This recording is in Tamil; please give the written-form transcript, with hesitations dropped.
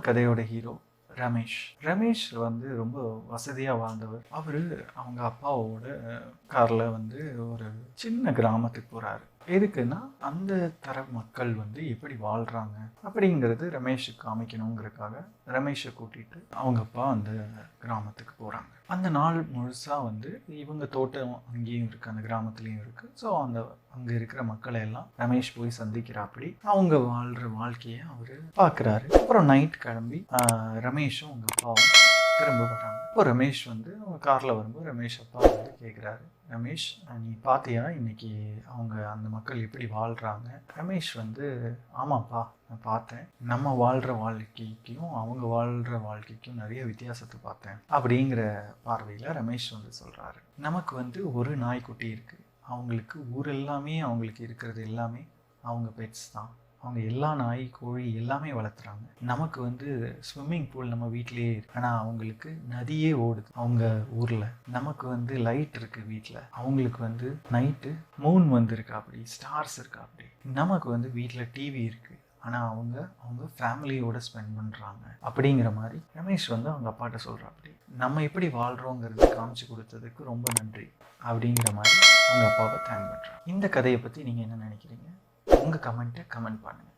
கதையோட ஹீரோ ரமேஷ். ரமேஷ் வந்து ரொம்ப வசதியாக வாழ்ந்தவர். அவர் அவங்க அப்பாவோட காரில் வந்து ஒரு சின்ன கிராமத்துக்கு போகிறாரு. எதுக்குன்னா அந்த தர மக்கள் வந்து எப்படி வாழ்கிறாங்க அப்படிங்கிறது ரமேஷுக்கு காமிக்கணுங்கிறதுக்காக ரமேஷை கூட்டிகிட்டு அவங்க அப்பா அந்த கிராமத்துக்கு போகிறாங்க. அந்த நாள் முழுசாக வந்து இவங்க தோட்டம் அங்கேயும் இருக்குது, அந்த கிராமத்துலேயும் இருக்குது. ஸோ அங்கே இருக்கிற மக்களை எல்லாம் ரமேஷ் போய் சந்திக்கிறாப்படி அவங்க வாழ்கிற வாழ்க்கையை அவர் பார்க்குறாரு. அப்புறம் நைட் கிளம்பி ரமேஷும் அவங்க அப்பாவும் திரும்ப வராங்க. இப்போ ரமேஷ் வந்து அவங்க காரில் வரும்போது ரமேஷ் அப்பா வந்து கேட்குறாரு, ரமேஷ் நீ பார்த்தியா இன்னைக்கு அவங்க அந்த மக்கள் எப்படி வாழ்கிறாங்க? ரமேஷ் வந்து ஆமாப்பா நான் பார்த்தேன், நம்ம வாழ்கிற வாழ்க்கைக்கும் அவங்க வாழ்கிற வாழ்க்கைக்கும் நிறைய வித்தியாசத்தை பார்த்தேன் அப்படிங்கிற பார்வையில் ரமேஷ் வந்து சொல்கிறாரு. நமக்கு வந்து ஒரு நாய்க்குட்டி இருக்குது, அவங்களுக்கு ஊர் எல்லாமே அவங்களுக்கு இருக்கிறது எல்லாமே அவங்க பெட்ஸ் தான். அவங்க எல்லா நாய் கோழி எல்லாமே வளர்த்துறாங்க. நமக்கு வந்து ஸ்விம்மிங் பூல் நம்ம வீட்டிலேயே இருக்கு, ஆனால் அவங்களுக்கு நதியே ஓடுது அவங்க ஊரில். நமக்கு வந்து லைட் இருக்குது வீட்டில், அவங்களுக்கு வந்து நைட்டு மூன் வந்துருக்கு, அப்படி ஸ்டார்ஸ் இருக்கா அப்படி. நமக்கு வந்து வீட்டில் டிவி இருக்குது, ஆனால் அவங்க ஃபேமிலியோட ஸ்பெண்ட் பண்ணுறாங்க அப்படிங்கிற மாதிரி ரமேஷ் வந்து அவங்க அப்பாட்ட சொல்கிறாப்படி. நம்ம எப்படி வாழ்கிறோங்கிறது காமிச்சு கொடுத்ததுக்கு ரொம்ப நன்றி அப்படிங்கிற மாதிரி அவங்க அப்பாவை தேங்க் பண்ணுறாங்க. இந்த கதையை பற்றி நீங்கள் என்ன நினைக்கிறீங்க? உங்கள் கமெண்ட்டை கமெண்ட் பண்ணுங்கள்.